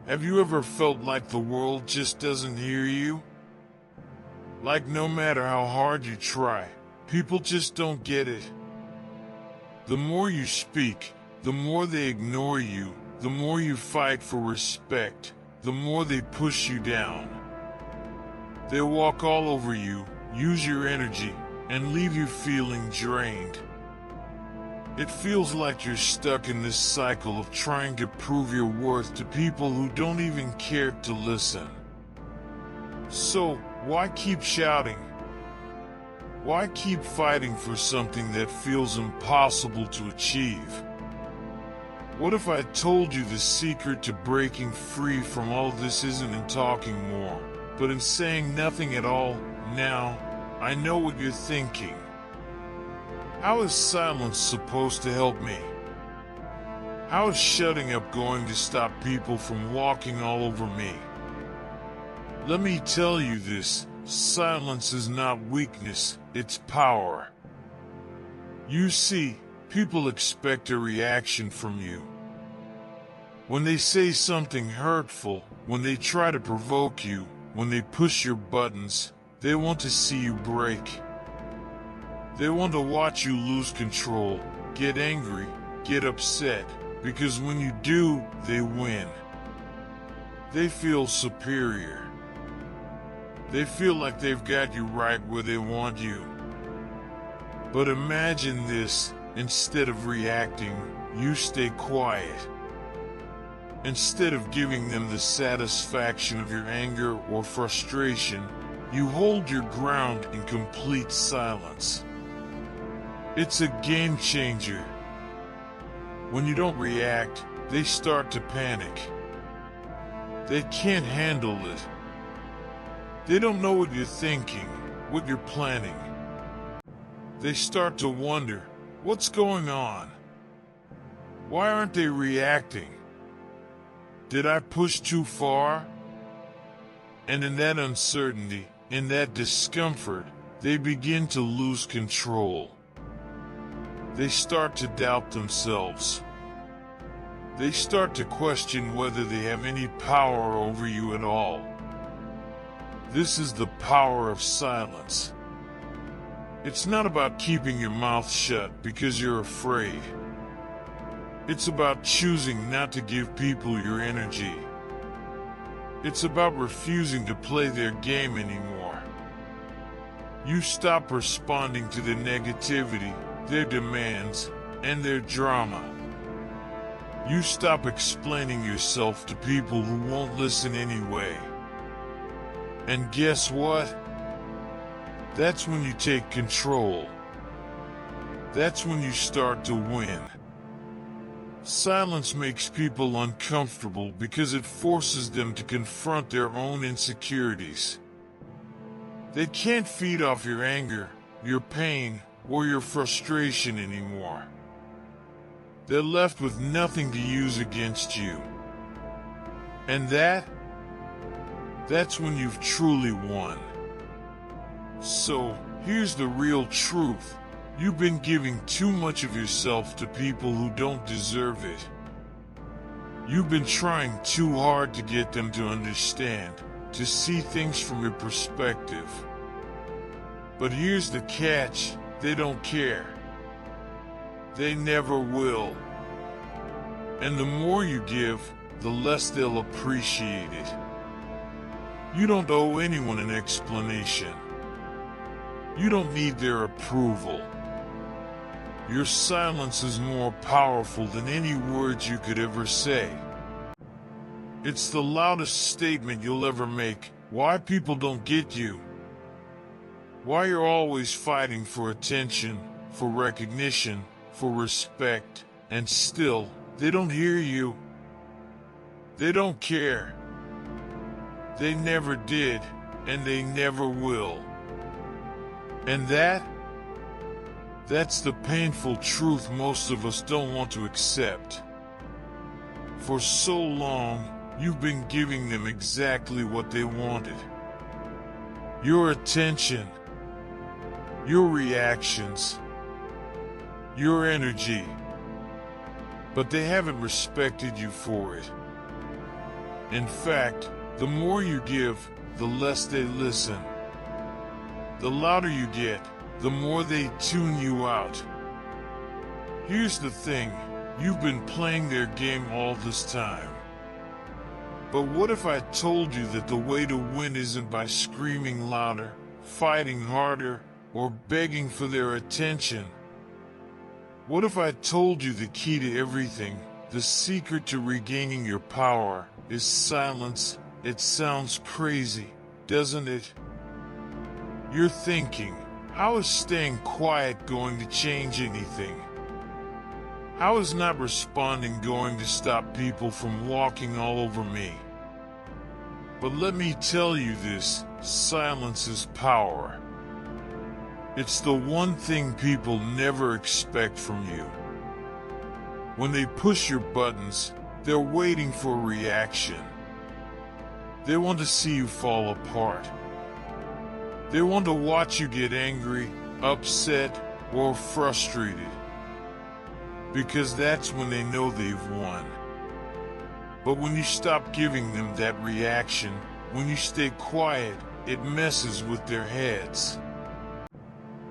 Have you ever felt like the world just doesn't hear you? Like no matter how hard you try, people just don't get it. The more you speak, the more they ignore you, the more you fight for respect, the more they push you down. They walk all over you, use your energy, and leave you feeling drained. It feels like you're stuck in this cycle of trying to prove your worth to people who don't even care to listen. So, why keep shouting? Why keep fighting for something that feels impossible to achieve? What if I told you the secret to breaking free from all this isn't in talking more, but in saying nothing at all? Now, I know what you're thinking. How is silence supposed to help me? How is shutting up going to stop people from walking all over me? Let me tell you this, silence is not weakness, it's power. You see, people expect a reaction from you. When they say something hurtful, when they try to provoke you, when they push your buttons, they want to see you break. They want to watch you lose control, get angry, get upset, because when you do, they win. They feel superior. They feel like they've got you right where they want you. But imagine this, instead of reacting, you stay quiet. Instead of giving them the satisfaction of your anger or frustration, you hold your ground in complete silence. It's a game changer. When you don't react, they start to panic. They can't handle it. They don't know what you're thinking, what you're planning. They start to wonder, what's going on? Why aren't they reacting? Did I push too far? And in that uncertainty, in that discomfort, they begin to lose control. They start to doubt themselves. They start to question whether they have any power over you at all. This is the power of silence. It's not about keeping your mouth shut because you're afraid. It's about choosing not to give people your energy. It's about refusing to play their game anymore. You stop responding to their negativity, their demands, and their drama. You stop explaining yourself to people who won't listen anyway. And guess what? That's when you take control. That's when you start to win. Silence makes people uncomfortable because it forces them to confront their own insecurities. They can't feed off your anger, your pain, or your frustration anymore. They're left with nothing to use against you. And that's when you've truly won. So, here's the real truth. You've been giving too much of yourself to people who don't deserve it. You've been trying too hard to get them to understand, to see things from your perspective. But here's the catch. They don't care. They never will. And the more you give, the less they'll appreciate it. You don't owe anyone an explanation. You don't need their approval. Your silence is more powerful than any words you could ever say. It's the loudest statement you'll ever make. Why people don't get you. Why you're always fighting for attention, for recognition, for respect, and still, they don't hear you. They don't care. They never did, and they never will. And that's the painful truth most of us don't want to accept. For so long, you've been giving them exactly what they wanted. Your attention, your reactions, your energy. But they haven't respected you for it. In fact, the more you give, the less they listen. The louder you get, the more they tune you out. Here's the thing, you've been playing their game all this time. But what if I told you that the way to win isn't by screaming louder, fighting harder, or begging for their attention? What if I told you the key to everything, the secret to regaining your power, is silence? It sounds crazy, doesn't it? You're thinking, how is staying quiet going to change anything? How is not responding going to stop people from walking all over me? But let me tell you this, silence is power. It's the one thing people never expect from you. When they push your buttons, they're waiting for a reaction. They want to see you fall apart. They want to watch you get angry, upset, or frustrated. Because that's when they know they've won. But when you stop giving them that reaction, when you stay quiet, it messes with their heads.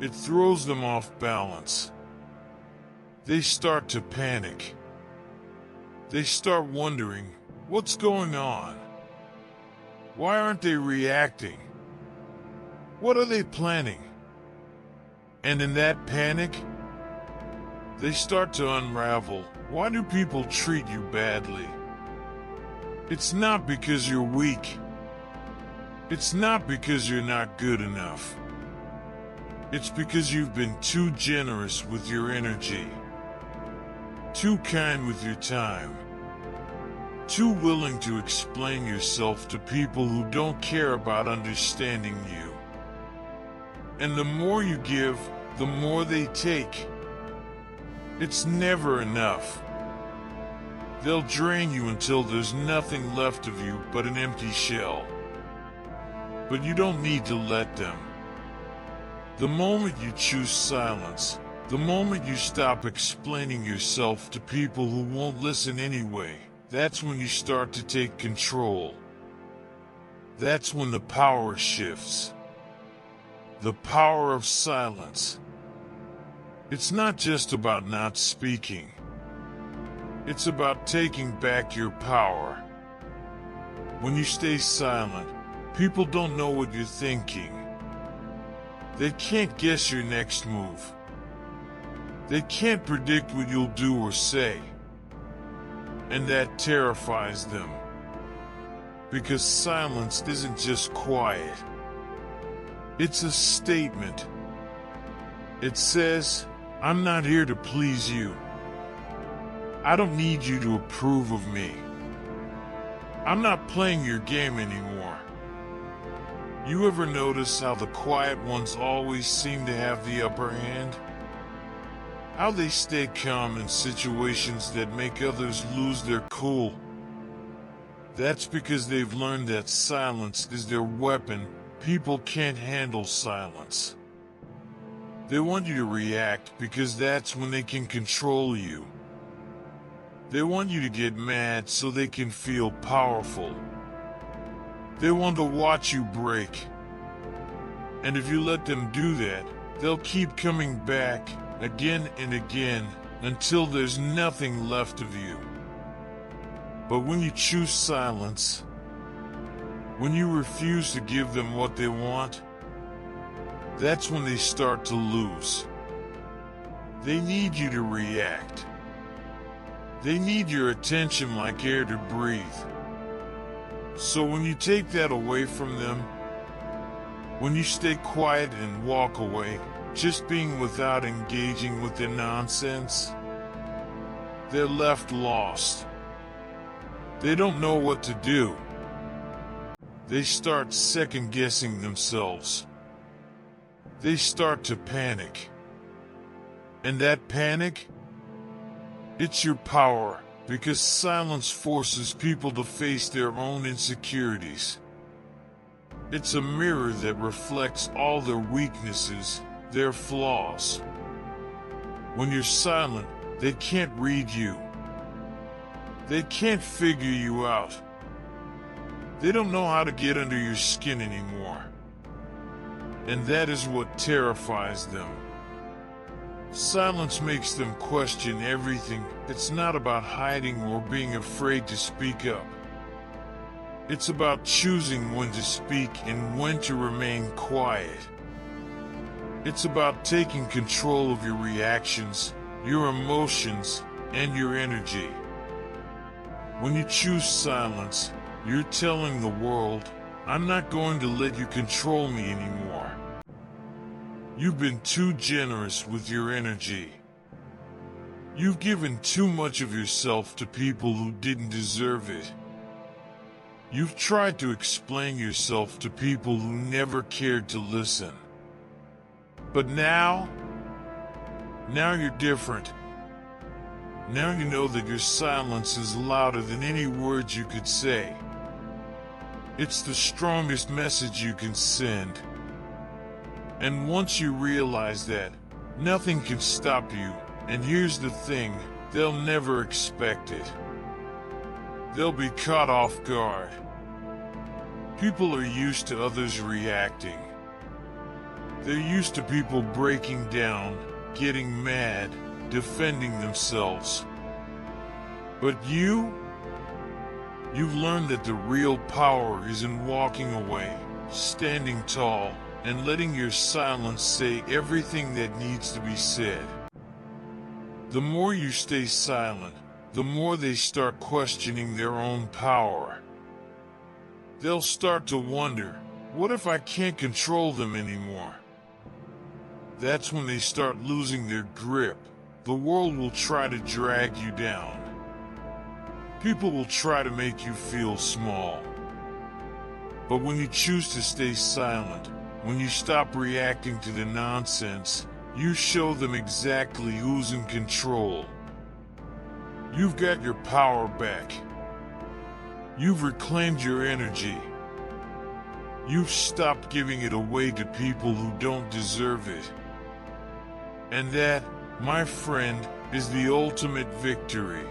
It throws them off balance. They start to panic. They start wondering, what's going on? Why aren't they reacting? What are they planning? And in that panic, they start to unravel. Why do people treat you badly? It's not because you're weak. It's not because you're not good enough. It's because you've been too generous with your energy, too kind with your time, too willing to explain yourself to people who don't care about understanding you. And the more you give, the more they take. It's never enough. They'll drain you until there's nothing left of you but an empty shell. But you don't need to let them. The moment you choose silence, the moment you stop explaining yourself to people who won't listen anyway, that's when you start to take control. That's when the power shifts. The power of silence. It's not just about not speaking. It's about taking back your power. When you stay silent, people don't know what you're thinking. They can't guess your next move. They can't predict what you'll do or say. And that terrifies them. Because silence isn't just quiet. It's a statement. It says, I'm not here to please you. I don't need you to approve of me. I'm not playing your game anymore. You ever notice how the quiet ones always seem to have the upper hand? How they stay calm in situations that make others lose their cool? That's because they've learned that silence is their weapon. People can't handle silence. They want you to react because that's when they can control you. They want you to get mad so they can feel powerful. They want to watch you break. And if you let them do that, they'll keep coming back again and again until there's nothing left of you. But when you choose silence, when you refuse to give them what they want, that's when they start to lose. They need you to react. They need your attention like air to breathe. So when you take that away from them, when you stay quiet and walk away, just being without engaging with their nonsense, they're left lost. They don't know what to do. They start second-guessing themselves. They start to panic. And that panic? It's your power, because silence forces people to face their own insecurities. It's a mirror that reflects all their weaknesses, their flaws. When you're silent, they can't read you. They can't figure you out. They don't know how to get under your skin anymore. And that is what terrifies them. Silence makes them question everything. It's not about hiding or being afraid to speak up. It's about choosing when to speak and when to remain quiet. It's about taking control of your reactions, your emotions, and your energy. When you choose silence, you're telling the world, I'm not going to let you control me anymore. You've been too generous with your energy. You've given too much of yourself to people who didn't deserve it. You've tried to explain yourself to people who never cared to listen. But now you're different. Now you know that your silence is louder than any words you could say. It's the strongest message you can send. And once you realize that, nothing can stop you, and here's the thing, they'll never expect it. They'll be caught off guard. People are used to others reacting. They're used to people breaking down, getting mad, defending themselves. But you've learned that the real power is in walking away, standing tall, and letting your silence say everything that needs to be said. The more you stay silent, the more they start questioning their own power. They'll start to wonder, what if I can't control them anymore? That's when they start losing their grip. The world will try to drag you down. People will try to make you feel small. But when you choose to stay silent, when you stop reacting to the nonsense, you show them exactly who's in control. You've got your power back. You've reclaimed your energy. You've stopped giving it away to people who don't deserve it. And that, my friend, is the ultimate victory.